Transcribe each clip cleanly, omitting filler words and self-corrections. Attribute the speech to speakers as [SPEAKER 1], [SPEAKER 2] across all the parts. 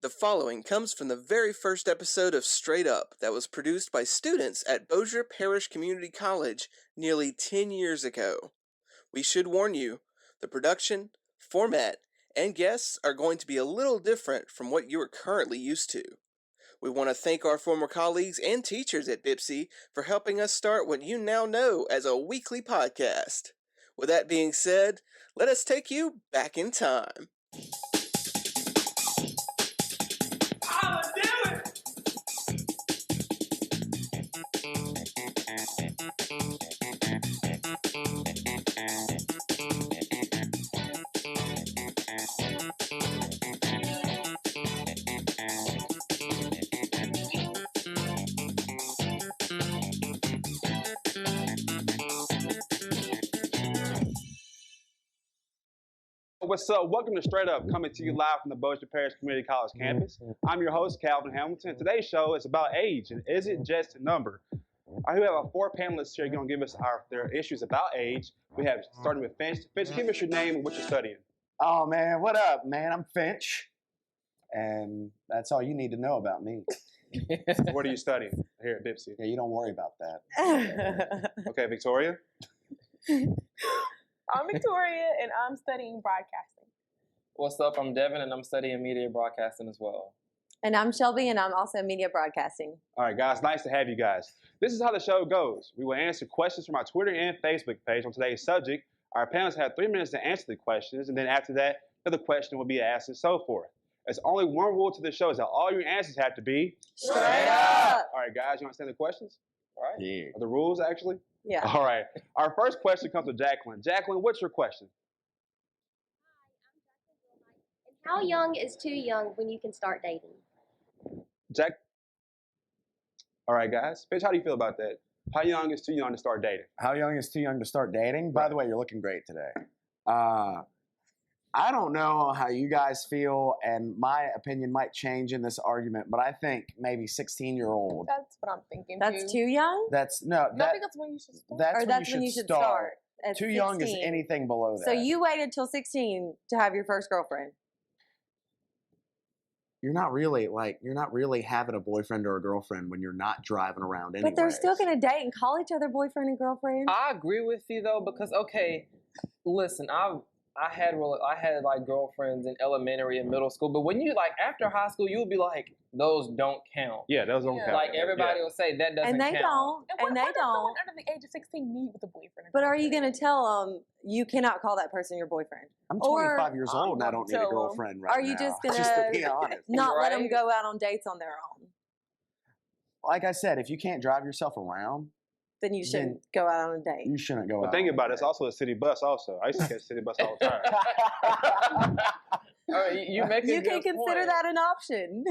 [SPEAKER 1] The following comes from the very first episode of Straight Up that was produced by students at Bossier Parish Community College nearly 10 years ago. We should warn you, the production, format, and guests are going to be a little different from what you are currently used to. We want to thank our former colleagues and teachers at BIPSI for helping us start what you now know as a weekly podcast. With that being said, let us take you back in time.
[SPEAKER 2] What's up? Welcome to Straight Up, coming to you live from the Bossier Parish Community College campus. I'm your host, Calvin Hamilton. Today's show is about age, and is it just a number? We have our four panelists here going to give us their issues about age. We have starting with Finch. Finch, give us your name and what you're studying.
[SPEAKER 3] Oh, man, what up, man? I'm Finch, and that's all you need to know about me.
[SPEAKER 2] What are you studying here at BIPSI?
[SPEAKER 3] Yeah, you don't worry about that.
[SPEAKER 2] Okay, Victoria?
[SPEAKER 4] I'm Victoria, and I'm studying broadcasting.
[SPEAKER 5] What's up? I'm Devin, and I'm studying media broadcasting as well.
[SPEAKER 6] And I'm Shelby, and I'm also media broadcasting.
[SPEAKER 2] All right, guys, nice to have you guys. This is how the show goes. We will answer questions from our Twitter and Facebook page on today's subject. Our panelists have 3 minutes to answer the questions, and then after that, another question will be asked and so forth. There's only one rule to the show, is that all your answers have to be
[SPEAKER 6] straight up.
[SPEAKER 2] All right, guys, you understand the questions?
[SPEAKER 5] All right.
[SPEAKER 3] Yeah.
[SPEAKER 2] The rules, actually?
[SPEAKER 6] Yeah.
[SPEAKER 2] All right. Our first question comes to Jacqueline. Jacqueline, what's your question?
[SPEAKER 7] Hi, I'm Jacqueline. How young is too young when you can start dating?
[SPEAKER 2] Jack? All right, guys. Bitch, how do you feel about that? How young is too young to start dating?
[SPEAKER 3] How young is too young to start dating? By the way, you're looking great today. I don't know how you guys feel, and my opinion might change in this argument, but I think maybe 16-year-old.
[SPEAKER 4] That's what I'm thinking.
[SPEAKER 6] That's too young?
[SPEAKER 3] That's
[SPEAKER 4] I think that's when you should start.
[SPEAKER 3] That's
[SPEAKER 6] Or
[SPEAKER 3] when
[SPEAKER 6] that's
[SPEAKER 3] you
[SPEAKER 6] when
[SPEAKER 3] should
[SPEAKER 6] you should
[SPEAKER 3] start.
[SPEAKER 6] start. At
[SPEAKER 3] Too young is
[SPEAKER 6] 16.
[SPEAKER 3] anything below that.
[SPEAKER 6] So you waited till 16 to have your first girlfriend?
[SPEAKER 3] You're not really having a boyfriend or a girlfriend when you're not driving around anyway.
[SPEAKER 6] But they're still going to date and call each other boyfriend and girlfriend?
[SPEAKER 5] I agree with you though, because okay, listen, I had like girlfriends in elementary and middle school, but when you like after high school, you'll be like, those don't count.
[SPEAKER 2] Yeah, those don't count.
[SPEAKER 5] Like everybody will say that doesn't
[SPEAKER 6] And they
[SPEAKER 5] count.
[SPEAKER 6] don't.
[SPEAKER 4] And
[SPEAKER 6] And they
[SPEAKER 4] what does someone
[SPEAKER 6] don't.
[SPEAKER 4] under the age of 16 need with a boyfriend?
[SPEAKER 6] But are you going to tell them you cannot call that person your boyfriend?
[SPEAKER 3] I'm
[SPEAKER 6] or
[SPEAKER 3] 25 years
[SPEAKER 4] I'm
[SPEAKER 3] old and I
[SPEAKER 4] gonna
[SPEAKER 3] don't need a
[SPEAKER 4] tell 'em.
[SPEAKER 3] girlfriend right
[SPEAKER 6] Are
[SPEAKER 3] now.
[SPEAKER 6] you just gonna
[SPEAKER 3] Just to be honest.
[SPEAKER 6] Not let them
[SPEAKER 5] Right.
[SPEAKER 6] go out on dates on their own?
[SPEAKER 3] Like I said, if you can't drive yourself around,
[SPEAKER 6] Then you shouldn't go out on a date.
[SPEAKER 3] you shouldn't go
[SPEAKER 2] But
[SPEAKER 3] out.
[SPEAKER 2] think
[SPEAKER 3] on
[SPEAKER 2] about
[SPEAKER 3] a
[SPEAKER 2] it, it's
[SPEAKER 3] date.
[SPEAKER 2] also a city bus also. I used to catch city bus all the time.
[SPEAKER 5] All right, you make a
[SPEAKER 6] You can
[SPEAKER 5] good
[SPEAKER 6] consider
[SPEAKER 5] point.
[SPEAKER 6] that an option.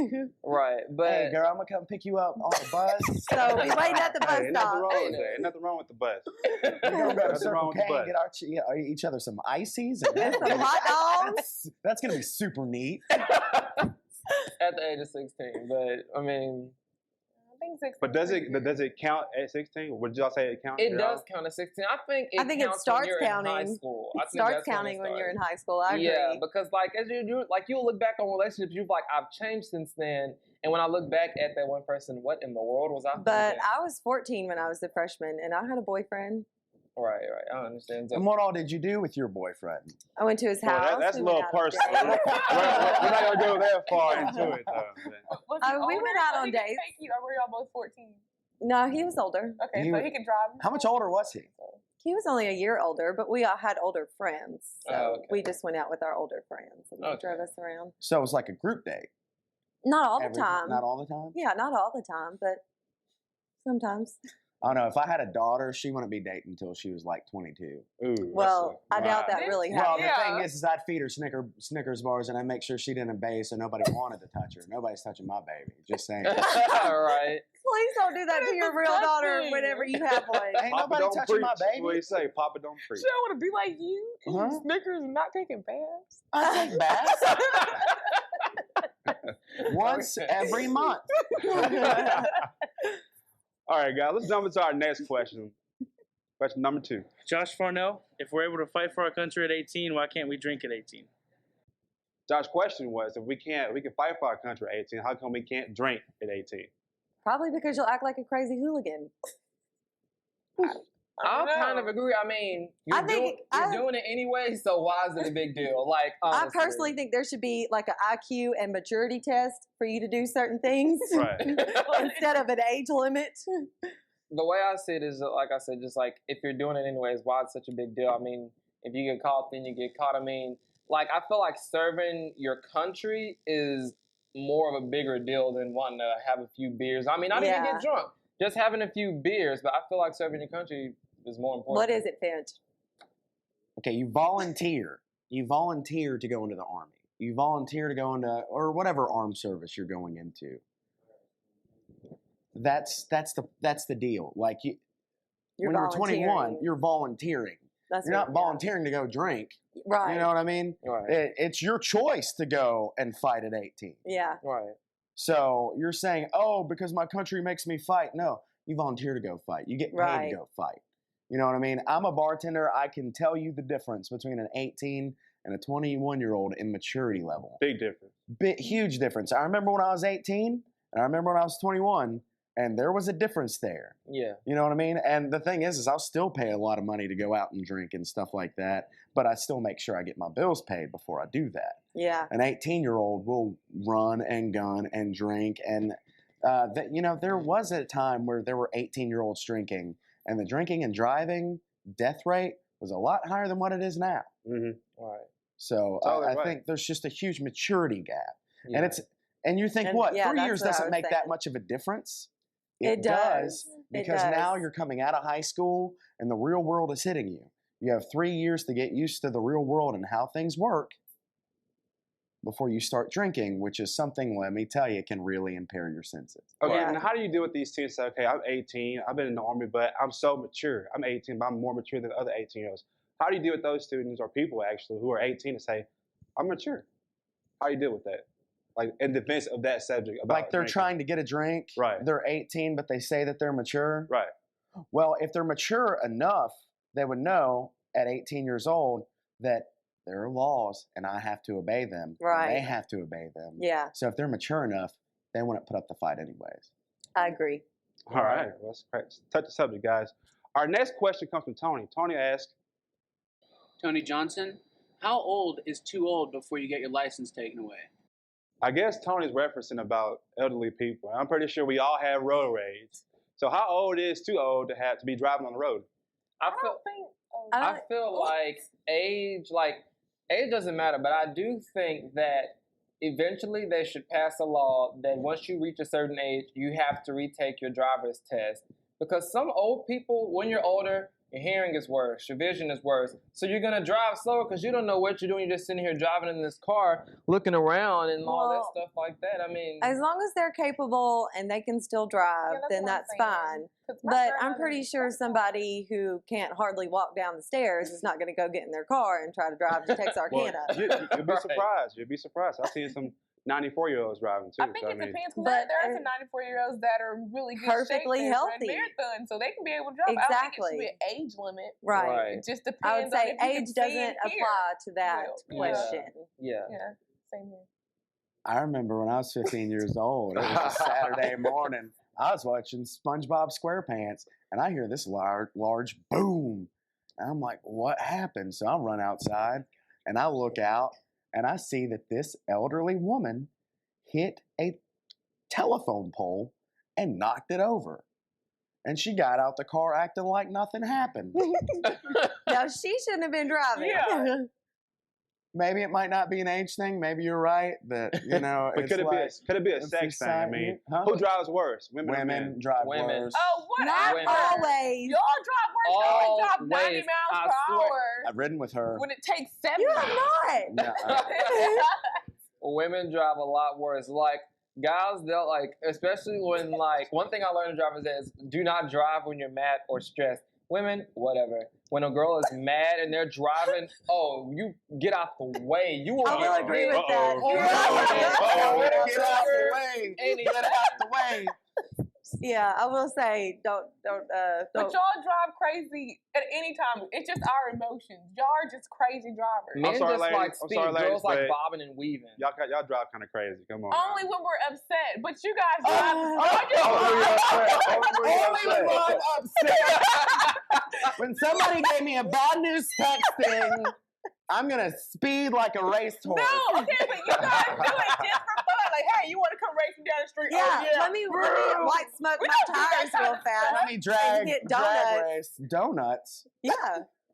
[SPEAKER 5] Right, but
[SPEAKER 3] Hey, girl, I'm going to come pick you up on the bus.
[SPEAKER 6] So be waiting at the bus
[SPEAKER 2] Hey, ain't nothing
[SPEAKER 6] stop.
[SPEAKER 2] wrong with that. Ain't nothing wrong with the bus.
[SPEAKER 3] We're going to go to
[SPEAKER 2] Nothing wrong
[SPEAKER 3] Circle
[SPEAKER 2] with
[SPEAKER 3] K
[SPEAKER 2] the
[SPEAKER 3] and get each other some ices. And
[SPEAKER 6] Some hot dogs.
[SPEAKER 3] That's going to be super neat.
[SPEAKER 5] at the age of 16. But I mean,
[SPEAKER 4] I think 16.
[SPEAKER 2] But does it count at 16? What did y'all say it counts?
[SPEAKER 5] it does count at 16. I think it
[SPEAKER 6] I think it
[SPEAKER 5] counts
[SPEAKER 6] starts
[SPEAKER 5] when you're in high
[SPEAKER 6] counting.
[SPEAKER 5] school.
[SPEAKER 6] It
[SPEAKER 5] I think
[SPEAKER 6] starts
[SPEAKER 5] that's when it
[SPEAKER 6] counting when you're in
[SPEAKER 5] starts.
[SPEAKER 6] high school. I agree.
[SPEAKER 5] Yeah, because like as you like you'll look back on relationships, you're like, I've changed since then. And when I look back at that one person, what in the world was I
[SPEAKER 6] But
[SPEAKER 5] thinking?
[SPEAKER 6] I was 14 when I was a freshman, and I had a boyfriend.
[SPEAKER 5] Right, I understand.
[SPEAKER 3] And what all did you do with your boyfriend?
[SPEAKER 6] I went to his
[SPEAKER 2] Well,
[SPEAKER 6] house.
[SPEAKER 2] that's a
[SPEAKER 6] we
[SPEAKER 2] little
[SPEAKER 6] went out on
[SPEAKER 2] personal.
[SPEAKER 6] dates.
[SPEAKER 2] We're not going to go that far into it, though.
[SPEAKER 4] Was he
[SPEAKER 6] we
[SPEAKER 4] older,
[SPEAKER 6] went out
[SPEAKER 4] so
[SPEAKER 6] on
[SPEAKER 4] he could
[SPEAKER 6] dates.
[SPEAKER 4] take you, or were y'all both 14?
[SPEAKER 6] No, he was older.
[SPEAKER 4] Okay,
[SPEAKER 3] He
[SPEAKER 4] so
[SPEAKER 3] was-
[SPEAKER 4] he can drive.
[SPEAKER 3] How much older was he?
[SPEAKER 6] He was only a year older, but we all had older friends. So
[SPEAKER 5] Oh, okay.
[SPEAKER 6] we just went out with our older friends and they
[SPEAKER 5] Okay.
[SPEAKER 6] drove us around.
[SPEAKER 3] So it was like a group date.
[SPEAKER 6] Not all the
[SPEAKER 3] Every-
[SPEAKER 6] time.
[SPEAKER 3] Not all the time?
[SPEAKER 6] Yeah, not all the time, but sometimes.
[SPEAKER 3] I don't know. If I had a daughter, she wouldn't be dating until she was like 22.
[SPEAKER 2] Ooh,
[SPEAKER 6] Well, I doubt that
[SPEAKER 4] Wow.
[SPEAKER 6] really
[SPEAKER 3] Well,
[SPEAKER 6] happened.
[SPEAKER 3] the
[SPEAKER 4] Yeah.
[SPEAKER 3] thing is I'd feed her Snickers bars and I'd make sure she didn't obey so nobody wanted to touch her. Nobody's touching my baby. Just saying.
[SPEAKER 5] Right.
[SPEAKER 6] Please don't do that
[SPEAKER 4] That
[SPEAKER 6] to
[SPEAKER 4] is
[SPEAKER 6] your real daughter
[SPEAKER 4] disgusting.
[SPEAKER 6] whenever you have one.
[SPEAKER 3] Ain't
[SPEAKER 2] Papa
[SPEAKER 3] nobody
[SPEAKER 2] don't
[SPEAKER 3] touching
[SPEAKER 2] preach.
[SPEAKER 3] my
[SPEAKER 2] What do
[SPEAKER 3] baby.
[SPEAKER 2] you say? Papa don't preach.
[SPEAKER 4] She don't want to be like you, eating
[SPEAKER 3] Uh-huh.
[SPEAKER 4] Snickers and not taking baths.
[SPEAKER 3] I take baths once
[SPEAKER 5] Okay.
[SPEAKER 3] every month.
[SPEAKER 2] All right, guys, let's jump into our next question. Question number 2.
[SPEAKER 8] Josh Farnell, if we're able to fight for our country at 18, why can't we drink at 18?
[SPEAKER 2] Josh's question was, if we can fight for our country at 18, how come we can't drink at 18?
[SPEAKER 6] Probably because you'll act like a crazy hooligan.
[SPEAKER 5] I kind of agree. I mean, you're doing it anyway, so why is it a big deal? Like, honestly.
[SPEAKER 6] I personally think there should be like an IQ and maturity test for you to do certain things
[SPEAKER 2] Right.
[SPEAKER 6] instead of an age limit.
[SPEAKER 5] The way I see it is, like I said, just like if you're doing it anyways, why it's such a big deal? I mean, if you get caught, then you get caught. I mean, like I feel like serving your country is more of a bigger deal than wanting to have a few beers. I mean, not even get drunk, just having a few beers. But I feel like serving your country is more important.
[SPEAKER 6] What is it, Finch?
[SPEAKER 3] Okay, you volunteer. You volunteer to go into the Army. You volunteer to go into, or whatever armed service you're going into. That's the deal. Like when you're 21, you're volunteering. You're not volunteering to go drink.
[SPEAKER 6] Right.
[SPEAKER 3] You know what I mean?
[SPEAKER 5] Right.
[SPEAKER 3] It's your choice to go and fight at 18.
[SPEAKER 6] Yeah.
[SPEAKER 5] Right.
[SPEAKER 3] So you're saying, oh, because my country makes me fight. No, you volunteer to go fight. You get paid to go fight. You know what I mean? I'm a bartender. I can tell you the difference between an 18 and a 21-year-old in maturity level.
[SPEAKER 2] Big difference.
[SPEAKER 3] Huge difference. I remember when I was 18 and I remember when I was 21, and there was a difference there.
[SPEAKER 5] Yeah.
[SPEAKER 3] You know what I mean? And the thing is I'll still pay a lot of money to go out and drink and stuff like that, but I still make sure I get my bills paid before I do that.
[SPEAKER 6] Yeah.
[SPEAKER 3] An 18-year-old will run and gun and drink, and there was a time where there were 18-year-olds drinking, and the drinking and driving death rate was a lot higher than what it is now.
[SPEAKER 2] Mm-hmm.
[SPEAKER 5] Right.
[SPEAKER 3] So I think there's just a huge maturity gap,
[SPEAKER 5] Yeah.
[SPEAKER 3] and you think 3 years doesn't make that much of a difference? It does, because now you're coming out of high school and the real world is hitting you. You have 3 years to get used to the real world and how things work before you start drinking, which is something, let me tell you, can really impair your senses.
[SPEAKER 2] Okay, and how do you deal with these teens? Okay, I'm 18, I've been in the Army, but I'm so mature. I'm 18, but I'm more mature than other 18-year-olds. How do you deal with those students or people actually who are 18 and say, I'm mature? How do you deal with that? Like in defense of that subject. About
[SPEAKER 3] like they're
[SPEAKER 2] drinking.
[SPEAKER 3] trying to get a drink.
[SPEAKER 2] Right.
[SPEAKER 3] They're 18, but they say that they're mature.
[SPEAKER 2] Right.
[SPEAKER 3] Well, if they're mature enough, they would know at 18 years old that there are laws and I have to obey them.
[SPEAKER 6] Right.
[SPEAKER 3] And they have to obey them.
[SPEAKER 6] Yeah.
[SPEAKER 3] So if they're mature enough, they wouldn't put up the fight anyways.
[SPEAKER 6] I agree.
[SPEAKER 2] All right. Let's touch the subject, guys. Our next question comes from Tony. Tony asks,
[SPEAKER 8] Tony Johnson, how old is too old before you get your license taken away?
[SPEAKER 2] I guess Tony's referencing about elderly people. I'm pretty sure we all have road rage. So how old is too old to be driving on the road?
[SPEAKER 4] I don't think.
[SPEAKER 5] I feel like age doesn't matter, but I do think that eventually they should pass a law that once you reach a certain age, you have to retake your driver's test. Because some old people, when you're older, your hearing is worse, your vision is worse. So you're going to drive slower because you don't know what you're doing. You're just sitting here driving in this car, looking around and all that stuff like that. I mean,
[SPEAKER 6] as long as they're capable and they can still drive, then that's fine. But I'm pretty sure somebody who can't hardly walk down the stairs is not going to go get in their car and try to drive to Texarkana.
[SPEAKER 2] You'll be surprised. You'll be surprised. I've seen some 94-year-olds driving too.
[SPEAKER 4] I think it depends. But there are some 94-year-olds that are really good
[SPEAKER 6] perfectly
[SPEAKER 4] shape
[SPEAKER 6] healthy,
[SPEAKER 4] marathon, so they can be able to drive.
[SPEAKER 6] Exactly.
[SPEAKER 4] I don't think it should be an age limit.
[SPEAKER 6] Right.
[SPEAKER 4] It just depends.
[SPEAKER 6] I would say
[SPEAKER 4] on
[SPEAKER 6] age doesn't apply to that question.
[SPEAKER 4] Yeah. Same here.
[SPEAKER 3] I remember when I was 15 years old, it was a Saturday morning. I was watching SpongeBob SquarePants, and I hear this large boom. And I'm like, what happened? So I run outside, and I look out, and I see that this elderly woman hit a telephone pole and knocked it over. And she got out the car acting like nothing happened.
[SPEAKER 6] Now, she shouldn't have been driving.
[SPEAKER 4] Yeah.
[SPEAKER 3] Maybe it might not be an age thing. Maybe you're right. That, you know,
[SPEAKER 2] but could it be a sex thing? I mean, who drives worse?
[SPEAKER 3] Women drive worse.
[SPEAKER 4] Oh, what?
[SPEAKER 6] Not always.
[SPEAKER 4] Y'all drive worse. You only drive 90 miles per hour.
[SPEAKER 3] I've ridden with her.
[SPEAKER 4] When it takes 70.
[SPEAKER 6] You have not.
[SPEAKER 5] women drive a lot worse. Like, guys, they'll especially when one thing I learned in driving is do not drive when you're mad or stressed. Women, whatever. When a girl is mad and they're driving, you get out the way. You will
[SPEAKER 6] I will agree with that.
[SPEAKER 3] Get out the way. Get out the way.
[SPEAKER 6] Yeah, I will say, don't.
[SPEAKER 4] But y'all drive crazy at any time. It's just our emotions. Y'all are just crazy drivers.
[SPEAKER 5] Men
[SPEAKER 2] sorry,
[SPEAKER 5] just
[SPEAKER 2] ladies.
[SPEAKER 5] like
[SPEAKER 2] I'm
[SPEAKER 5] speed.
[SPEAKER 2] sorry, ladies,
[SPEAKER 5] Girls like
[SPEAKER 2] but
[SPEAKER 5] bobbing and weaving.
[SPEAKER 2] Y'all drive kind of crazy. Come on.
[SPEAKER 4] Only when we're upset. But you guys drive.
[SPEAKER 3] Only when I'm upset. When somebody gave me a bad news texting, I'm gonna speed like a racehorse.
[SPEAKER 4] No, okay, but you guys do it just for fun. Like, hey, you want to come racing down the street?
[SPEAKER 6] Yeah,
[SPEAKER 4] Oh, yeah.
[SPEAKER 6] let me white smoke my tires real fast.
[SPEAKER 3] Let me drag
[SPEAKER 6] hit donuts.
[SPEAKER 3] race donuts.
[SPEAKER 6] Yeah.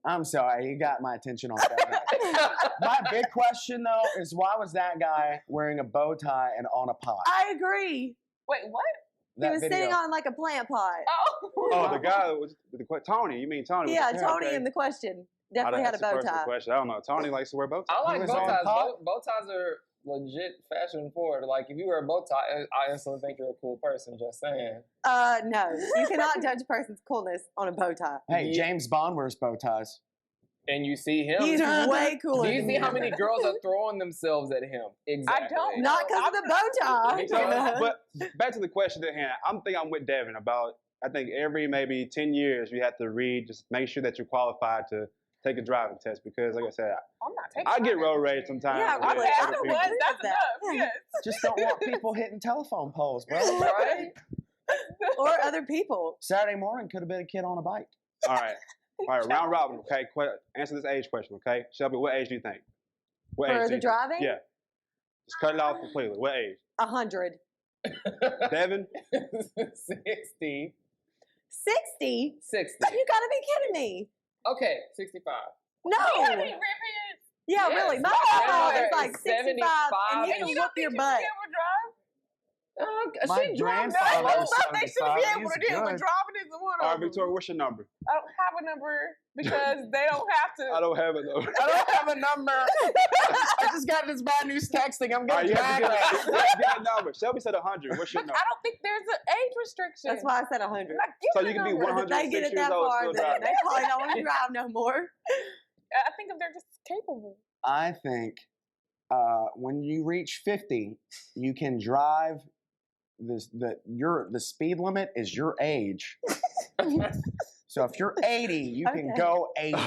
[SPEAKER 3] I'm sorry, you got my attention on donuts. My big question though is why was that guy wearing a bow tie and on a pot?
[SPEAKER 6] I agree.
[SPEAKER 4] Wait, what?
[SPEAKER 3] That
[SPEAKER 6] He was
[SPEAKER 3] video.
[SPEAKER 6] sitting on like a plant pot.
[SPEAKER 2] Oh, the guy that was Tony. You mean Tony?
[SPEAKER 6] Yeah, Tony
[SPEAKER 2] okay.
[SPEAKER 6] in the question definitely had a
[SPEAKER 2] That's
[SPEAKER 6] bow
[SPEAKER 2] the personal
[SPEAKER 6] tie.
[SPEAKER 2] question. I don't know. Tony likes to wear bow ties.
[SPEAKER 5] I like
[SPEAKER 3] was
[SPEAKER 5] bow
[SPEAKER 3] on
[SPEAKER 5] ties.
[SPEAKER 3] pot?
[SPEAKER 5] Bow ties are legit fashion forward. Like if you wear a bow tie, I instantly think you're a cool person. Just saying.
[SPEAKER 6] No, you cannot judge a person's coolness on a bow tie.
[SPEAKER 3] Hey, James Bond wears bow ties.
[SPEAKER 5] And you see him.
[SPEAKER 6] He's way cooler.
[SPEAKER 5] Do you
[SPEAKER 6] than
[SPEAKER 5] see
[SPEAKER 6] me.
[SPEAKER 5] how many girls are throwing themselves at him? Exactly.
[SPEAKER 4] I don't.
[SPEAKER 6] Not because of the bow tie.
[SPEAKER 2] So, but back to the question at hand. I'm with Devin about. I think every maybe 10 years you have to read. Just make sure that you're qualified to take a driving test because, like I said,
[SPEAKER 4] I'm not taking
[SPEAKER 2] I get
[SPEAKER 4] mine.
[SPEAKER 2] road rage sometimes.
[SPEAKER 6] Yeah,
[SPEAKER 2] with
[SPEAKER 4] I
[SPEAKER 6] really.
[SPEAKER 2] other
[SPEAKER 4] passed
[SPEAKER 2] people.
[SPEAKER 4] one. That's
[SPEAKER 6] that.
[SPEAKER 4] enough. Yes.
[SPEAKER 3] Just don't want people hitting telephone poles, bro.
[SPEAKER 5] Right?
[SPEAKER 6] Or other people.
[SPEAKER 3] Saturday morning could have been a kid on a bike.
[SPEAKER 2] All right, round robin. Okay, answer this age question. Okay, Shelby, what age do you think? What
[SPEAKER 6] For
[SPEAKER 2] age do
[SPEAKER 6] the
[SPEAKER 2] you
[SPEAKER 6] driving?
[SPEAKER 2] Think? Yeah, just cut it off completely. What age?
[SPEAKER 6] 100.
[SPEAKER 2] Devin?
[SPEAKER 5] 60.
[SPEAKER 6] 60?
[SPEAKER 5] 60.
[SPEAKER 6] You gotta be kidding me.
[SPEAKER 5] Okay, 65.
[SPEAKER 6] No.
[SPEAKER 4] You have any grandparents?
[SPEAKER 6] Yeah,
[SPEAKER 5] Yes,
[SPEAKER 6] really. My
[SPEAKER 5] my
[SPEAKER 6] grandma
[SPEAKER 5] grandmother
[SPEAKER 6] is like
[SPEAKER 5] is
[SPEAKER 6] 65 and
[SPEAKER 5] 75.
[SPEAKER 6] you
[SPEAKER 4] And
[SPEAKER 6] can
[SPEAKER 4] you
[SPEAKER 6] whoop
[SPEAKER 4] don't think
[SPEAKER 6] your
[SPEAKER 4] she
[SPEAKER 6] butt.
[SPEAKER 4] should be able to drive?
[SPEAKER 3] My
[SPEAKER 4] She drove
[SPEAKER 3] grandfather
[SPEAKER 4] that
[SPEAKER 3] was
[SPEAKER 4] stuff they should be
[SPEAKER 3] 75.
[SPEAKER 4] able to
[SPEAKER 3] He's
[SPEAKER 4] do. But
[SPEAKER 3] good.
[SPEAKER 4] driving isn't one
[SPEAKER 2] All
[SPEAKER 4] of
[SPEAKER 2] right,
[SPEAKER 4] them.
[SPEAKER 2] Victoria, what's your number?
[SPEAKER 4] I don't have a number because they don't have to.
[SPEAKER 2] I don't have a number.
[SPEAKER 3] I don't have a number. I just got this bad news texting. I'm
[SPEAKER 2] All right,
[SPEAKER 3] gonna
[SPEAKER 2] you have
[SPEAKER 3] drag
[SPEAKER 2] to
[SPEAKER 3] race.
[SPEAKER 2] get a number. Shelby said 100. What's your
[SPEAKER 4] But
[SPEAKER 2] number?
[SPEAKER 4] I don't think there's an age restriction.
[SPEAKER 6] That's why I said 100.
[SPEAKER 4] Like, give
[SPEAKER 2] So
[SPEAKER 4] me
[SPEAKER 2] you can
[SPEAKER 4] a
[SPEAKER 2] be
[SPEAKER 4] number.
[SPEAKER 2] 100.
[SPEAKER 6] If they get
[SPEAKER 2] 6
[SPEAKER 6] it
[SPEAKER 2] years
[SPEAKER 6] that
[SPEAKER 2] old,
[SPEAKER 6] far,
[SPEAKER 2] still
[SPEAKER 6] then
[SPEAKER 2] driving.
[SPEAKER 6] they probably don't want to drive no more.
[SPEAKER 4] I think if they're just capable.
[SPEAKER 3] I think when you reach 50, you can drive. The speed limit is your age. So if you're 80, you can
[SPEAKER 6] Okay.
[SPEAKER 3] go 80.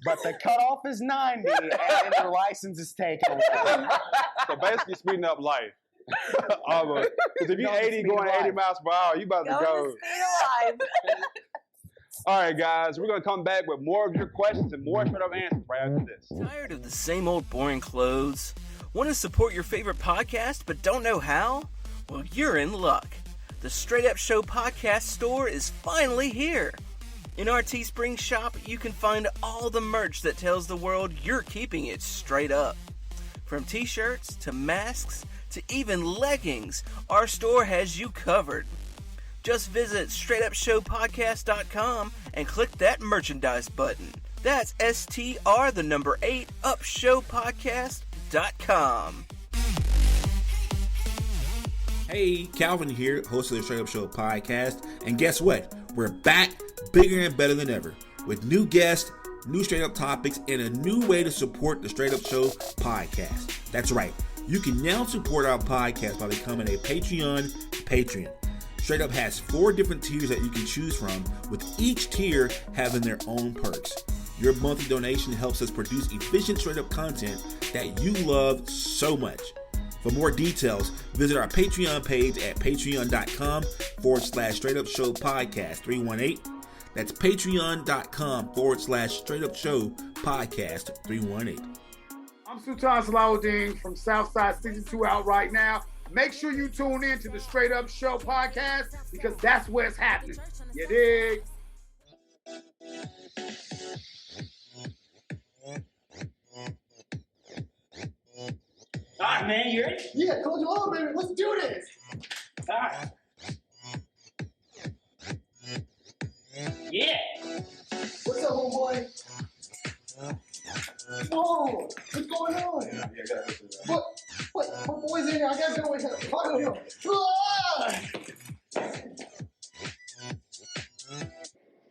[SPEAKER 3] But the cutoff is 90, and then your license is taken away.
[SPEAKER 2] So basically speeding up life. Almost. Because if you're
[SPEAKER 3] Going the
[SPEAKER 2] 80
[SPEAKER 3] speed
[SPEAKER 2] going
[SPEAKER 3] of
[SPEAKER 2] 80
[SPEAKER 3] life.
[SPEAKER 2] miles per hour, you about to
[SPEAKER 6] Go
[SPEAKER 2] go.
[SPEAKER 6] to speed alive.
[SPEAKER 2] All right, guys, we're going to come back with more of your questions and more straight up answers right after this.
[SPEAKER 1] Tired of the same old boring clothes? Want to support your favorite podcast but don't know how? Well, you're in luck. The Straight Up Show podcast store is finally here. In our Teespring shop, you can find all the merch that tells the world you're keeping it straight up. From t-shirts to masks to even leggings, our store has you covered. Just visit straightupshowpodcast.com and click that merchandise button. That's STR8UP.
[SPEAKER 9] Hey, Calvin here, host of the Straight Up Show podcast. And guess what? We're back bigger and better than ever with new guests, new straight up topics, and a new way to support the Straight Up Show podcast. That's right. You can now support our podcast by becoming a Patreon patron. Straight Up has 4 different tiers that you can choose from, with each tier having their own perks. Your monthly donation helps us produce efficient Straight Up content that you love so much. For more details, visit our Patreon page at patreon.com/Straight Up Show Podcast 318. That's patreon.com/Straight Up Show Podcast 318.
[SPEAKER 10] I'm Sultan Salahuddin from Southside 62 out right now. Make sure you tune in to the Straight Up Show podcast because that's where it's happening. You dig?
[SPEAKER 11] All right, man, you ready?
[SPEAKER 12] Yeah, told you all, baby. Let's do this.
[SPEAKER 11] All right. Yeah.
[SPEAKER 12] What's up, homeboy? Whoa, what's going on? What boy's in here? I gotta go in here. Follow him.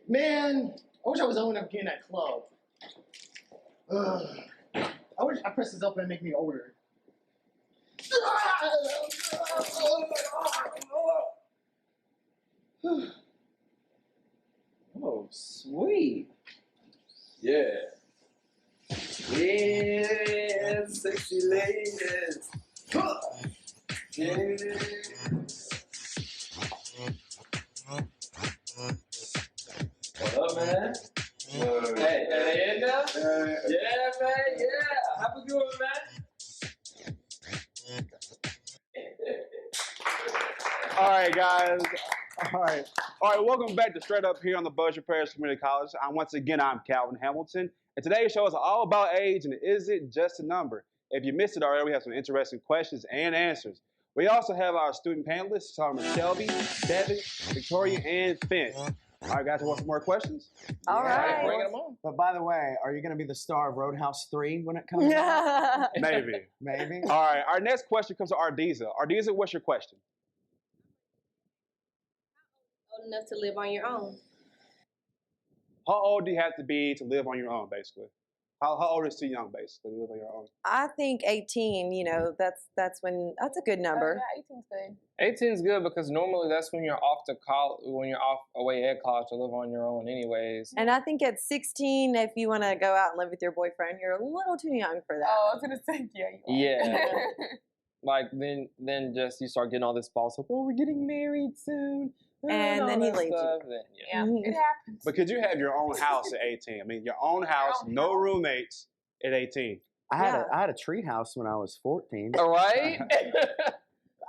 [SPEAKER 12] Man, I wish I was old enough to get in that club. I wish I pressed this up and make me older.
[SPEAKER 5] What up, man? Hey, in there? Yeah, man, yeah. How we doing, man?
[SPEAKER 2] All right, guys. All right. Welcome back to Straight Up here on the Bossier Parish Community College. I'm Calvin Hamilton, and today's show is all about age and is it just a number? If you missed it already, we have some interesting questions and answers. We also have our student panelists, Shelby, Devin, Victoria, and Finn. All right, guys, want some more questions?
[SPEAKER 6] All right.
[SPEAKER 5] Bring them on.
[SPEAKER 3] But by the way, are you going to be the star of Roadhouse 3 when it comes out?
[SPEAKER 2] Maybe.
[SPEAKER 3] Maybe.
[SPEAKER 2] All right, our next question comes to Ardiza. Ardiza, what's your question?
[SPEAKER 7] Old enough to live on your own.
[SPEAKER 2] How old do you have to be to live on your own, basically? How old is too young, basically, to live on your own?
[SPEAKER 6] I think 18, that's when, that's a good number.
[SPEAKER 4] Yeah, 18's good.
[SPEAKER 5] 18 is good because normally that's when you're off to college, when you're off away at college to live on your own anyways.
[SPEAKER 6] And I think at 16, if you want to go out and live with your boyfriend, you're a little too young for that.
[SPEAKER 4] Oh, I was gonna say, yeah.
[SPEAKER 5] Yeah. Like then just you start getting all this false hope. Oh, we're getting married soon.
[SPEAKER 6] And
[SPEAKER 5] all
[SPEAKER 6] then he
[SPEAKER 5] that
[SPEAKER 6] leaves
[SPEAKER 5] stuff.
[SPEAKER 6] you.
[SPEAKER 5] Then,
[SPEAKER 4] Yeah, it happens.
[SPEAKER 2] But could you have your own house at 18? I mean, your own house, no roommates at 18.
[SPEAKER 3] I had a tree house when I was 14.
[SPEAKER 5] All right.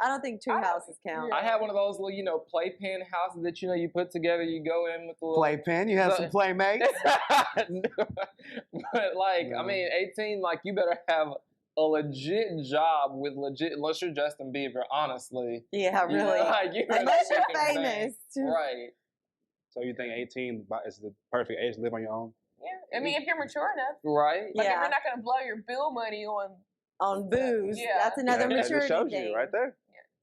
[SPEAKER 6] I don't think tree houses count.
[SPEAKER 5] I had one of those little, playpen houses that you put together. You go in with the little
[SPEAKER 3] Playpen? You have some playmates?
[SPEAKER 5] But I mean, 18, you better have a legit job with legit, unless you're Justin Bieber, honestly.
[SPEAKER 6] Yeah, really.
[SPEAKER 5] Unless
[SPEAKER 6] you're famous.
[SPEAKER 5] Right.
[SPEAKER 2] So you think 18 is the perfect age to live on your own?
[SPEAKER 4] Yeah, I mean, if you're mature enough.
[SPEAKER 5] Right.
[SPEAKER 4] Like, if you're not going to blow your bill money on
[SPEAKER 6] booze.
[SPEAKER 4] Yeah.
[SPEAKER 6] That's another maturity
[SPEAKER 2] It shows
[SPEAKER 6] thing.
[SPEAKER 2] you right there.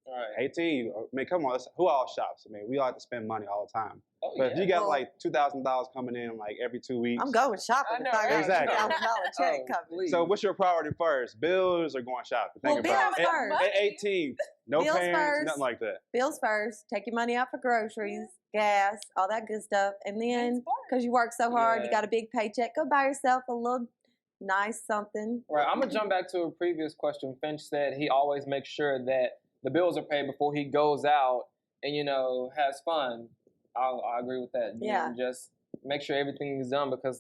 [SPEAKER 5] All right.
[SPEAKER 2] 18, I mean, come on, who all shops? I mean, we all have to spend money all the time.
[SPEAKER 5] Oh,
[SPEAKER 2] but if you got
[SPEAKER 6] Well,
[SPEAKER 2] $2,000 coming in every 2 weeks.
[SPEAKER 6] I'm going shopping.
[SPEAKER 4] I know,
[SPEAKER 6] if I got
[SPEAKER 4] right?
[SPEAKER 2] Exactly.
[SPEAKER 6] $2,000 check coming.
[SPEAKER 2] So what's your priority first? Bills or going shopping?
[SPEAKER 6] Well,
[SPEAKER 2] Think about
[SPEAKER 6] bills
[SPEAKER 2] it.
[SPEAKER 6] first.
[SPEAKER 2] At 18, no
[SPEAKER 6] Bills
[SPEAKER 2] parents,
[SPEAKER 6] first.
[SPEAKER 2] nothing like that.
[SPEAKER 6] Bills first. Take your money out for groceries, gas, all that good stuff. And then, because you work so hard, you
[SPEAKER 5] Yeah.
[SPEAKER 6] got a big paycheck, go buy yourself a little nice something.
[SPEAKER 5] Right. I'm going to jump back to a previous question. Finch said he always makes sure that the bills are paid before he goes out and, has fun. I agree with that.
[SPEAKER 6] Yeah.
[SPEAKER 5] Just make sure everything is done because,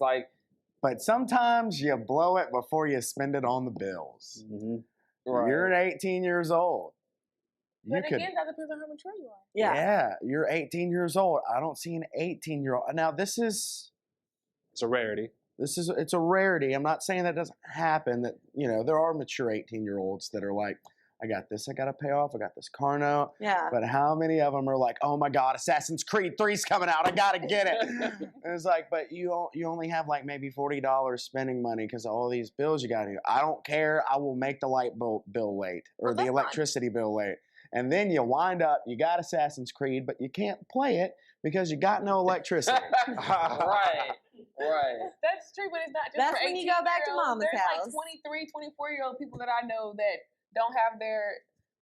[SPEAKER 3] But sometimes you blow it before you spend it on the bills.
[SPEAKER 2] Mm-hmm.
[SPEAKER 5] right.
[SPEAKER 3] You're 18 years old.
[SPEAKER 4] But again, that depends on how mature you are.
[SPEAKER 6] Yeah.
[SPEAKER 3] You're 18 years old. I don't see an 18-year-old. Now,
[SPEAKER 2] It's a rarity.
[SPEAKER 3] it's a rarity. I'm not saying that doesn't happen, that, there are mature 18-year-olds that are like, I got this I got to pay off. I got this car note.
[SPEAKER 6] Yeah.
[SPEAKER 3] But how many of them are like, oh my God, Assassin's Creed 3's coming out. I got to get it. And it's like, but you only have maybe $40 spending money because of all these bills you got to do. I don't care. I will make the light bill late or the electricity bill late. And then you wind up, you got Assassin's Creed, but you can't play it because you got no electricity.
[SPEAKER 5] Right.
[SPEAKER 4] That's true, but it's not just
[SPEAKER 6] That's
[SPEAKER 4] for
[SPEAKER 6] when you go back to
[SPEAKER 4] 18-year-olds.
[SPEAKER 6] mama's
[SPEAKER 4] There's
[SPEAKER 6] house.
[SPEAKER 4] 23, 24-year-old people that I know that don't have their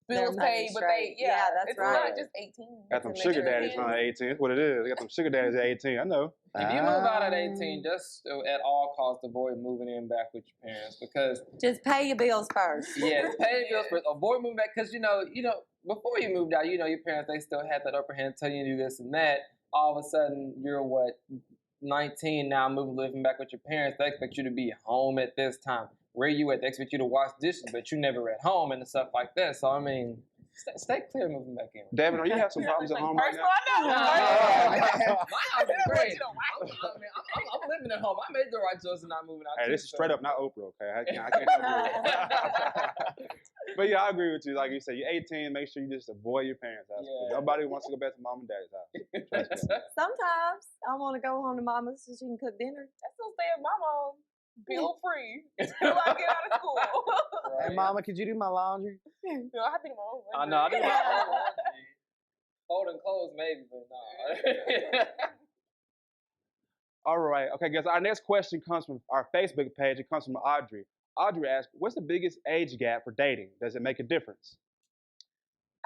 [SPEAKER 4] bills
[SPEAKER 6] money
[SPEAKER 4] paid, but
[SPEAKER 6] straight. Yeah, that's
[SPEAKER 4] it's
[SPEAKER 6] right.
[SPEAKER 4] not just 18.
[SPEAKER 2] Got them sugar daddies around 18. That's what it is. They got them sugar daddies at 18. I know.
[SPEAKER 5] If you move out at 18, just at all costs avoid moving in back with your parents because
[SPEAKER 6] Just pay your bills first.
[SPEAKER 5] yes, pay your bills first. Avoid moving back because before you moved out, your parents they still had that upper hand telling you to do this and that. All of a sudden, you're 19 now, living back with your parents. They expect you to be home at this time. Where you at? They expect you to wash dishes, but you never at home and stuff like that. So I mean, stay clear moving back in.
[SPEAKER 2] Devin, are you have some problems at home right now?
[SPEAKER 5] My house is great. I'm living at home. I made the right choice in not moving out.
[SPEAKER 2] Hey, this is straight up not Oprah, okay? I can't help you. But yeah, I agree with you. Like you said, you're 18, make sure you just avoid your parents' house.
[SPEAKER 5] Yeah.
[SPEAKER 2] Nobody wants to go back to mom and daddy's house. Trust me.
[SPEAKER 6] Sometimes I want to go home to mama's so she can cook dinner.
[SPEAKER 4] I still stay at my mom, bill free, until I get out of school.
[SPEAKER 5] Right.
[SPEAKER 3] Hey, Mama, could you do my laundry?
[SPEAKER 4] No, I have to do my own.
[SPEAKER 5] I know. I do my own laundry. Folding clothes, maybe, but no.
[SPEAKER 2] All right. Okay, guys, our next question comes from our Facebook page. It comes from Audrey. Audrey asks, what's the biggest age gap for dating? Does it make a difference?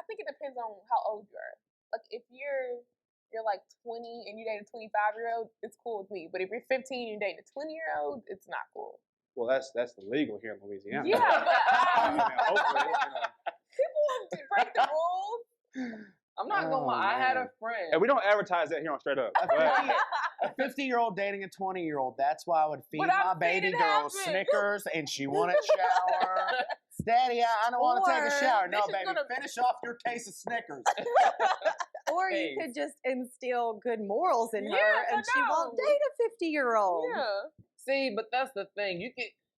[SPEAKER 4] I think it depends on how old you are. Like, if you're 20 and you date a 25-year-old, it's cool with me. But if you're 15 and you date a 20-year-old, it's not cool.
[SPEAKER 2] Well, that's illegal here in Louisiana.
[SPEAKER 4] Yeah, but
[SPEAKER 2] hopefully,
[SPEAKER 4] people break
[SPEAKER 5] not gonna lie. I had a friend.
[SPEAKER 2] And we don't advertise that here on Straight Up.
[SPEAKER 3] A 50-year-old dating a 20-year-old. That's why I would feed
[SPEAKER 4] But
[SPEAKER 3] my
[SPEAKER 4] I've
[SPEAKER 3] baby
[SPEAKER 4] seen it
[SPEAKER 3] girl
[SPEAKER 4] happen.
[SPEAKER 3] Snickers, and she wouldn't shower. Daddy, I don't want to take a
[SPEAKER 6] Or
[SPEAKER 3] shower. No,
[SPEAKER 4] this is
[SPEAKER 3] baby,
[SPEAKER 4] gonna-
[SPEAKER 3] finish off your case of Snickers.
[SPEAKER 6] Or you could just instill good morals in her,
[SPEAKER 4] Yes, I
[SPEAKER 6] and she won't
[SPEAKER 4] know.
[SPEAKER 6] date a 50-year-old.
[SPEAKER 4] Yeah.
[SPEAKER 5] See, but that's the thing.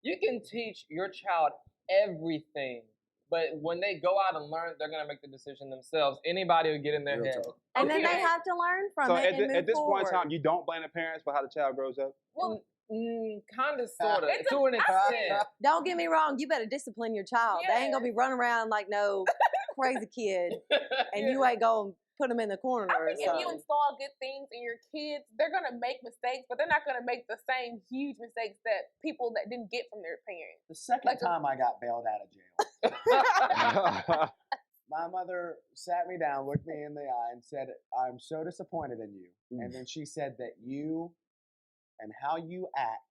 [SPEAKER 5] You can teach your child everything, but when they go out and learn, they're gonna make the decision themselves. Anybody will get in their
[SPEAKER 3] Real
[SPEAKER 5] head.
[SPEAKER 3] talk.
[SPEAKER 6] And then
[SPEAKER 5] Okay.
[SPEAKER 6] they have to learn from
[SPEAKER 2] So
[SPEAKER 6] it and move
[SPEAKER 2] at this point in
[SPEAKER 6] forward.
[SPEAKER 2] time, you don't blame the parents for how the child grows up?
[SPEAKER 4] Well,
[SPEAKER 5] Kind of, sort of,
[SPEAKER 4] It's a-
[SPEAKER 5] to an extent.
[SPEAKER 6] Don't get me wrong, you better discipline your child. They ain't gonna be running around like no crazy kid, and you ain't gonna put them in the corner
[SPEAKER 4] I
[SPEAKER 6] or
[SPEAKER 4] think if you
[SPEAKER 6] something.
[SPEAKER 4] install good things in your kids, they're gonna make mistakes, but they're not gonna make the same huge mistakes that people that didn't get from their parents.
[SPEAKER 3] The second
[SPEAKER 4] Like a-
[SPEAKER 3] time I got bailed out of jail, my mother sat me down, looked me in the eye, and said, "I'm so disappointed in you." And then she said that you and how you act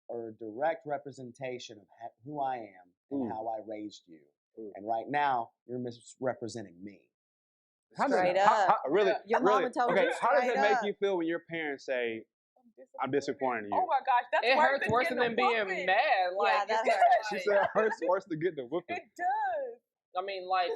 [SPEAKER 3] are a direct representation of who I am and how I raised you. And right now, you're misrepresenting me.
[SPEAKER 6] Straight up.
[SPEAKER 2] Really?
[SPEAKER 6] Your
[SPEAKER 2] really?
[SPEAKER 6] mama told
[SPEAKER 2] okay,
[SPEAKER 6] you
[SPEAKER 2] how does
[SPEAKER 6] straight
[SPEAKER 2] it make
[SPEAKER 6] up.
[SPEAKER 2] you feel when your parents say, I'm disappointed in you?
[SPEAKER 4] Oh my gosh, that's
[SPEAKER 5] It
[SPEAKER 4] worse
[SPEAKER 5] hurts
[SPEAKER 4] than
[SPEAKER 5] worse
[SPEAKER 4] getting
[SPEAKER 5] than
[SPEAKER 4] a
[SPEAKER 5] being
[SPEAKER 4] whooping.
[SPEAKER 5] mad. Like,
[SPEAKER 6] Yeah, that
[SPEAKER 5] it's
[SPEAKER 6] hurts.
[SPEAKER 2] She
[SPEAKER 5] like-
[SPEAKER 2] said it hurts worse than getting the whooping.
[SPEAKER 4] It does.
[SPEAKER 5] I mean, like,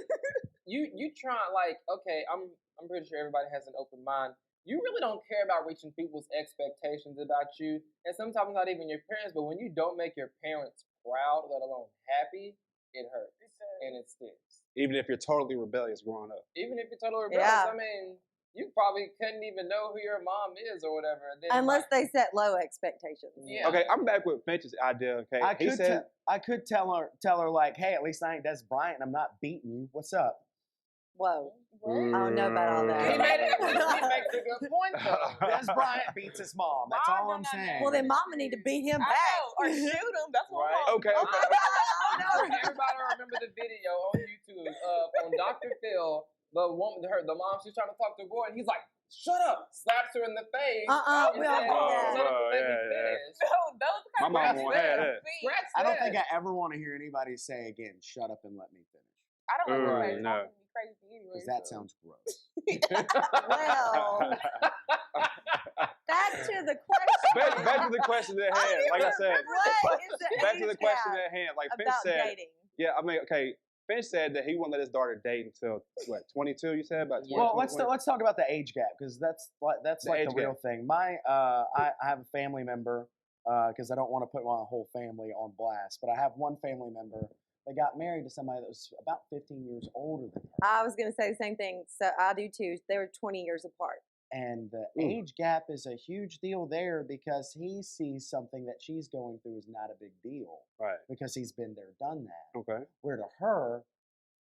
[SPEAKER 5] you try, like, okay, I'm pretty sure everybody has an open mind. You really don't care about reaching people's expectations about you, and sometimes not even your parents, but when you don't make your parents proud, let alone happy, it hurts. And it sticks.
[SPEAKER 2] Even if you're totally rebellious growing up.
[SPEAKER 5] Even if you're totally rebellious,
[SPEAKER 6] Yeah.
[SPEAKER 5] I mean, you probably couldn't even know who your mom is or whatever. Then,
[SPEAKER 6] Unless
[SPEAKER 5] like,
[SPEAKER 6] they set low expectations.
[SPEAKER 5] Yeah.
[SPEAKER 2] Okay, I'm back with Finch's idea. Okay,
[SPEAKER 3] I could tell her like, hey, at least I ain't Des Bryant and I'm not beating you. What's up?
[SPEAKER 6] Whoa. I don't know about all that.
[SPEAKER 5] He makes a good point, though.
[SPEAKER 3] Des Bryant beats his mom. That's all I'm saying.
[SPEAKER 6] Well, then mama need to beat him
[SPEAKER 4] I
[SPEAKER 6] back.
[SPEAKER 4] know, or shoot him. That's what
[SPEAKER 5] Right.
[SPEAKER 4] I'm
[SPEAKER 2] Okay, okay.
[SPEAKER 5] Everybody remember the video on YouTube on Dr. Phil. The woman, the mom, she's trying to talk to her boy, and he's like, "Shut up!" Slaps her in the face.
[SPEAKER 6] We all
[SPEAKER 5] and
[SPEAKER 6] do
[SPEAKER 5] says,
[SPEAKER 6] that.
[SPEAKER 5] "Shut up and let me
[SPEAKER 2] Yeah, yeah.
[SPEAKER 5] finish."
[SPEAKER 4] Those
[SPEAKER 2] My
[SPEAKER 4] kind
[SPEAKER 2] mom
[SPEAKER 4] of
[SPEAKER 2] won't have that.
[SPEAKER 5] Scratch
[SPEAKER 3] I don't
[SPEAKER 5] that.
[SPEAKER 3] think I ever want to hear anybody say again, shut up and let me finish.
[SPEAKER 4] I don't like
[SPEAKER 2] Mm,
[SPEAKER 4] anybody
[SPEAKER 2] no.
[SPEAKER 4] talking to me crazy anyway.
[SPEAKER 3] Because that
[SPEAKER 4] so.
[SPEAKER 3] sounds gross.
[SPEAKER 6] Well, back to the question.
[SPEAKER 2] back to the question at hand. Like I said,
[SPEAKER 6] What is the
[SPEAKER 2] back to the
[SPEAKER 6] age
[SPEAKER 2] question
[SPEAKER 6] gap
[SPEAKER 2] at hand. Like Finch
[SPEAKER 6] about
[SPEAKER 2] said,
[SPEAKER 6] dating?
[SPEAKER 2] yeah, I mean, okay. Finch said that he wouldn't let his daughter date until what, 22? You said about 20,
[SPEAKER 3] Well, let's
[SPEAKER 2] 20?
[SPEAKER 3] let's talk about the age gap because that's like
[SPEAKER 2] The
[SPEAKER 3] the
[SPEAKER 2] age
[SPEAKER 3] real thing. My I have a family member because I don't want to put my whole family on blast, but I have one family member that got married to somebody that was about 15 years older than her,
[SPEAKER 6] I was going to say the same thing. So I do too. They were 20 years apart.
[SPEAKER 3] and the age gap is a huge deal there because he sees something that she's going through is not a big deal,
[SPEAKER 2] Right.
[SPEAKER 3] because he's been there, done that.
[SPEAKER 2] Okay.
[SPEAKER 3] Where to her,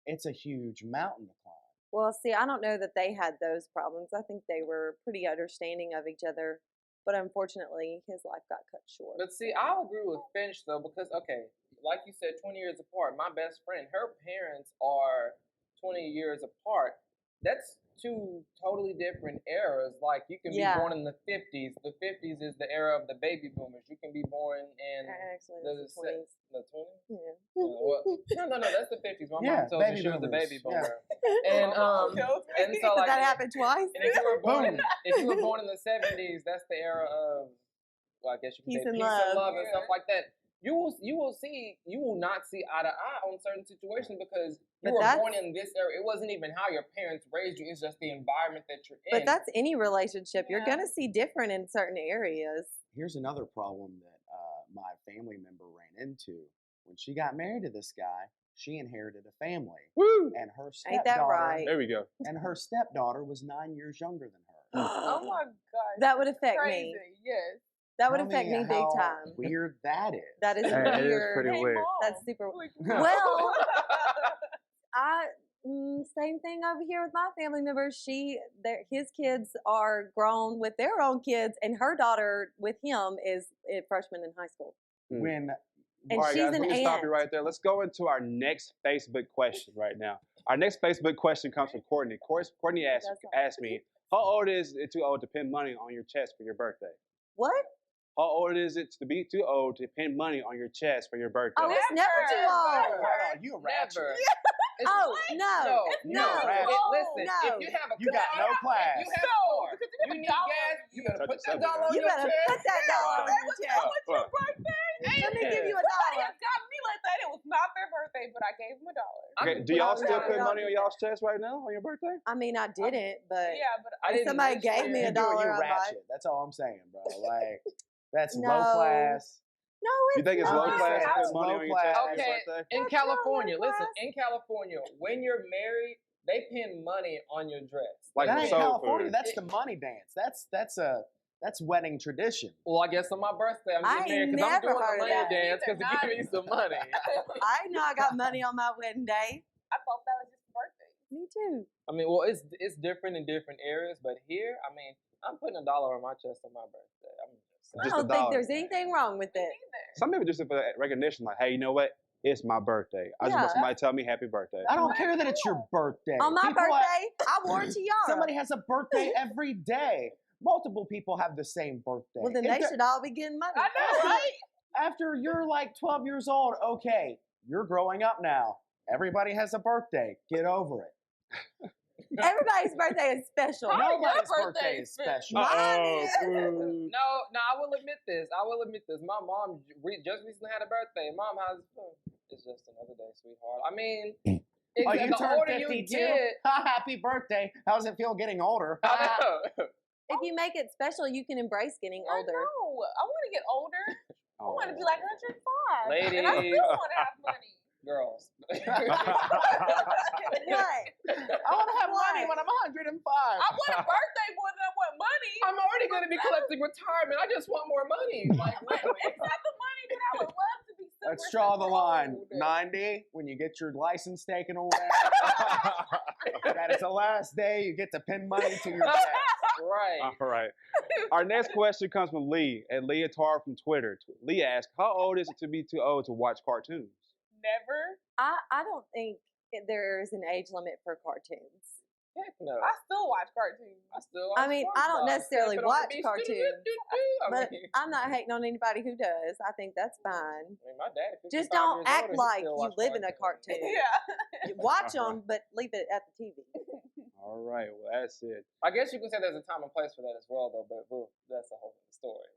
[SPEAKER 3] it's a huge mountain to climb.
[SPEAKER 6] Well, see, I don't know that they had those problems. I think they were pretty understanding of each other. But unfortunately, his life got cut short.
[SPEAKER 5] But see, I'll agree with Finch though, because okay, like you said, 20 years apart. My best friend, her parents are 20 years apart. That's two totally different eras. Like you can be
[SPEAKER 6] Yeah.
[SPEAKER 5] born in the 50s. The 50s is the era of the baby boomers. You can be born in
[SPEAKER 6] Actually,
[SPEAKER 5] the
[SPEAKER 6] it's the 20s.
[SPEAKER 5] The 20s?
[SPEAKER 6] Yeah.
[SPEAKER 5] No, that's the 50s. My
[SPEAKER 3] Yeah,
[SPEAKER 5] mom told me
[SPEAKER 3] baby
[SPEAKER 5] she was a
[SPEAKER 3] boomers.
[SPEAKER 5] baby
[SPEAKER 3] Yeah.
[SPEAKER 5] boomer. And and so
[SPEAKER 6] Did
[SPEAKER 5] like
[SPEAKER 6] that happen twice?
[SPEAKER 5] and if you were born in the 70s, that's the era of, well, I guess you can
[SPEAKER 6] Peace
[SPEAKER 5] say
[SPEAKER 6] and
[SPEAKER 5] peace and
[SPEAKER 6] love.
[SPEAKER 5] love and stuff like that. You will not see eye to eye on certain situations because you
[SPEAKER 6] But
[SPEAKER 5] were
[SPEAKER 6] that's-
[SPEAKER 5] born in this era. It wasn't even how your parents raised you. It's just the environment that you're in.
[SPEAKER 6] But that's any relationship. You're going to see different in certain areas.
[SPEAKER 3] Here's another problem that my family member ran into. When she got married to this guy, she inherited a family.
[SPEAKER 2] Woo!
[SPEAKER 3] And her
[SPEAKER 6] Ain't that
[SPEAKER 3] stepdaughter,
[SPEAKER 6] right?
[SPEAKER 2] There we go.
[SPEAKER 3] and her stepdaughter was 9 years younger than her.
[SPEAKER 4] Oh my gosh.
[SPEAKER 6] That would affect
[SPEAKER 4] Crazy.
[SPEAKER 6] me.
[SPEAKER 4] Yes.
[SPEAKER 6] That would
[SPEAKER 3] Tell
[SPEAKER 6] affect me big
[SPEAKER 3] how
[SPEAKER 6] time.
[SPEAKER 3] Weird that is.
[SPEAKER 6] That is
[SPEAKER 2] Hey, it is
[SPEAKER 6] weird.
[SPEAKER 2] pretty
[SPEAKER 4] Hey,
[SPEAKER 2] weird.
[SPEAKER 4] Mom.
[SPEAKER 6] That's super.
[SPEAKER 4] Like,
[SPEAKER 6] Well, same thing over here with my family members. His kids are grown with their own kids, and her daughter with him is a freshman in high school.
[SPEAKER 3] When
[SPEAKER 6] And
[SPEAKER 2] All right,
[SPEAKER 6] she's
[SPEAKER 2] guys,
[SPEAKER 6] an
[SPEAKER 2] let me stop
[SPEAKER 6] aunt.
[SPEAKER 2] you right there. Let's go into our next Facebook question right now. Our next Facebook question comes from Courtney. Courtney asked me, how old is it too old to pin money on your chest for your birthday?
[SPEAKER 6] What?
[SPEAKER 2] How old is it to be too old to pin money on your chest for your birthday?
[SPEAKER 6] Oh, it's never too old.
[SPEAKER 3] you a ratchet.
[SPEAKER 5] Never.
[SPEAKER 6] Oh, no.
[SPEAKER 5] Listen,
[SPEAKER 6] No.
[SPEAKER 5] if you have a
[SPEAKER 3] You got no class.
[SPEAKER 5] If you have a car, you need gas, you better put that dollar on
[SPEAKER 6] You
[SPEAKER 5] your
[SPEAKER 6] better
[SPEAKER 5] chest.
[SPEAKER 6] put that dollar on your chest.
[SPEAKER 4] Your birthday?
[SPEAKER 6] Let me give you a
[SPEAKER 4] Somebody
[SPEAKER 6] dollar.
[SPEAKER 4] has got me like that. It was not their birthday, but I gave them $1.
[SPEAKER 2] Okay, do y'all still put money on y'all's chest right now on your birthday?
[SPEAKER 6] I mean, I didn't, but
[SPEAKER 4] Yeah, but
[SPEAKER 6] if somebody gave me
[SPEAKER 3] You
[SPEAKER 6] a
[SPEAKER 3] do it,
[SPEAKER 6] dollar,
[SPEAKER 3] you
[SPEAKER 6] I'm like,
[SPEAKER 3] ratchet. That's all I'm saying, bro. Like, that's
[SPEAKER 6] No.
[SPEAKER 3] low class.
[SPEAKER 6] no,
[SPEAKER 2] You think it's
[SPEAKER 6] not.
[SPEAKER 2] low class to
[SPEAKER 3] That's
[SPEAKER 2] put money
[SPEAKER 3] low
[SPEAKER 2] on your chest on
[SPEAKER 3] class.
[SPEAKER 2] your
[SPEAKER 5] Okay,
[SPEAKER 2] birthday?
[SPEAKER 5] in
[SPEAKER 6] That's
[SPEAKER 5] California,
[SPEAKER 6] not low
[SPEAKER 5] listen,
[SPEAKER 6] class.
[SPEAKER 5] in California, when you're married, they pin money on your dress.
[SPEAKER 2] Like
[SPEAKER 3] That ain't
[SPEAKER 2] soul
[SPEAKER 3] California.
[SPEAKER 2] food.
[SPEAKER 3] That's the money dance. That's wedding tradition.
[SPEAKER 5] Well, I guess on my birthday, I'm
[SPEAKER 6] I
[SPEAKER 5] getting married
[SPEAKER 6] ain't
[SPEAKER 5] because I'm
[SPEAKER 6] never
[SPEAKER 5] doing
[SPEAKER 6] heard
[SPEAKER 5] the
[SPEAKER 6] of
[SPEAKER 5] money
[SPEAKER 6] that.
[SPEAKER 5] dance because to give me some money.
[SPEAKER 6] I know I got money on my wedding day.
[SPEAKER 4] I thought that was just a birthday.
[SPEAKER 6] Me too.
[SPEAKER 5] I mean, well, it's different in different areas, but here, I mean, I'm putting $1 on my chest on my birthday. I'm just
[SPEAKER 6] I
[SPEAKER 2] Just
[SPEAKER 6] don't
[SPEAKER 2] $1.
[SPEAKER 6] think there's anything wrong with it.
[SPEAKER 2] Some people just for that recognition, like, hey, you know what? It's my birthday. I just want
[SPEAKER 6] Yeah.
[SPEAKER 2] somebody to tell me happy birthday.
[SPEAKER 3] I don't care that it's your birthday.
[SPEAKER 6] On my
[SPEAKER 3] People
[SPEAKER 6] birthday, I wore a tiara.
[SPEAKER 3] Somebody has a birthday every day. Multiple people have the same birthday.
[SPEAKER 6] Well, then
[SPEAKER 3] If
[SPEAKER 6] they
[SPEAKER 3] they're-
[SPEAKER 6] should all be getting money.
[SPEAKER 4] I know, right?
[SPEAKER 3] After you're like 12 years old, okay, you're growing up now. Everybody has a birthday. Get over it.
[SPEAKER 6] Everybody's birthday is special.
[SPEAKER 3] Nobody's birthday is special.
[SPEAKER 6] Mine is.
[SPEAKER 5] No, I will admit this. My mom just recently had a birthday. Mom, how's it feeling? It's just another day, sweetheart. I mean,
[SPEAKER 3] Oh, you
[SPEAKER 5] the
[SPEAKER 3] turned
[SPEAKER 5] older
[SPEAKER 3] 52?
[SPEAKER 5] you get,
[SPEAKER 3] Happy birthday. How does it feel getting older?
[SPEAKER 5] I know.
[SPEAKER 6] If you make it special, you can embrace getting
[SPEAKER 4] I
[SPEAKER 6] older.
[SPEAKER 4] know. I want to get older. I want to be like 105.
[SPEAKER 5] Ladies.
[SPEAKER 4] And I still want to have money.
[SPEAKER 5] Girls.
[SPEAKER 6] What?
[SPEAKER 3] I want to have money when I'm 105.
[SPEAKER 4] I want a birthday more than I want money.
[SPEAKER 5] I'm already going to be collecting retirement. I just want more money. Like,
[SPEAKER 4] It's not the money that I would love to be super,
[SPEAKER 3] Let's draw the
[SPEAKER 4] super
[SPEAKER 3] line.
[SPEAKER 4] old.
[SPEAKER 3] 90, when you get your license taken away. That is the last day you get to pin money to your chest.
[SPEAKER 5] right.
[SPEAKER 2] All right. Our next question comes from Lee, at Leotard from Twitter. Lee asks, how old is it to be too old to watch cartoons?
[SPEAKER 4] Never.
[SPEAKER 6] I don't think there is an age limit for cartoons.
[SPEAKER 5] Heck no.
[SPEAKER 4] I still watch cartoons.
[SPEAKER 6] I mean, I don't necessarily watch cartoons, but
[SPEAKER 5] I mean,
[SPEAKER 6] I'm not hating on anybody who does. I think that's fine.
[SPEAKER 5] my dad,
[SPEAKER 6] Just
[SPEAKER 5] 55
[SPEAKER 6] don't
[SPEAKER 5] years
[SPEAKER 6] act
[SPEAKER 5] old, he
[SPEAKER 6] like
[SPEAKER 5] still
[SPEAKER 6] you
[SPEAKER 5] watch
[SPEAKER 6] live in a
[SPEAKER 5] cartoons.
[SPEAKER 6] cartoon.
[SPEAKER 4] Yeah.
[SPEAKER 6] Watch them, but leave it at the TV.
[SPEAKER 2] All right, well, that's it.
[SPEAKER 5] I guess you can say there's a time and place for that as well, though, but that's a whole other story.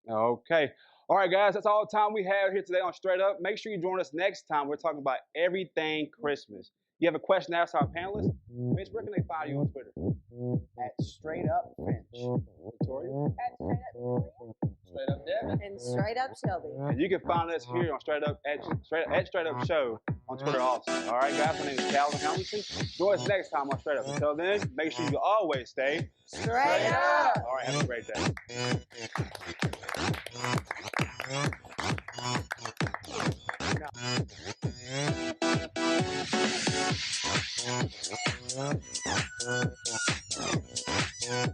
[SPEAKER 2] Okay. All right, guys, that's all the time we have here today on Straight Up. Make sure you join us next time. We're talking about everything Christmas. You have a question to ask our panelists? Mitch, where can they find you on Twitter?
[SPEAKER 3] At Straight Up Finch.
[SPEAKER 2] Victoria?
[SPEAKER 5] Straight Up Devin.
[SPEAKER 6] And Straight Up Shelby.
[SPEAKER 2] And you can find us here on Straight Up Show on Twitter also. All right, guys, my name is Calvin Hamilton. Join us next time on Straight Up. Until then, make sure you always stay
[SPEAKER 6] Straight up.
[SPEAKER 2] All right, have a great day.
[SPEAKER 13] Yeah.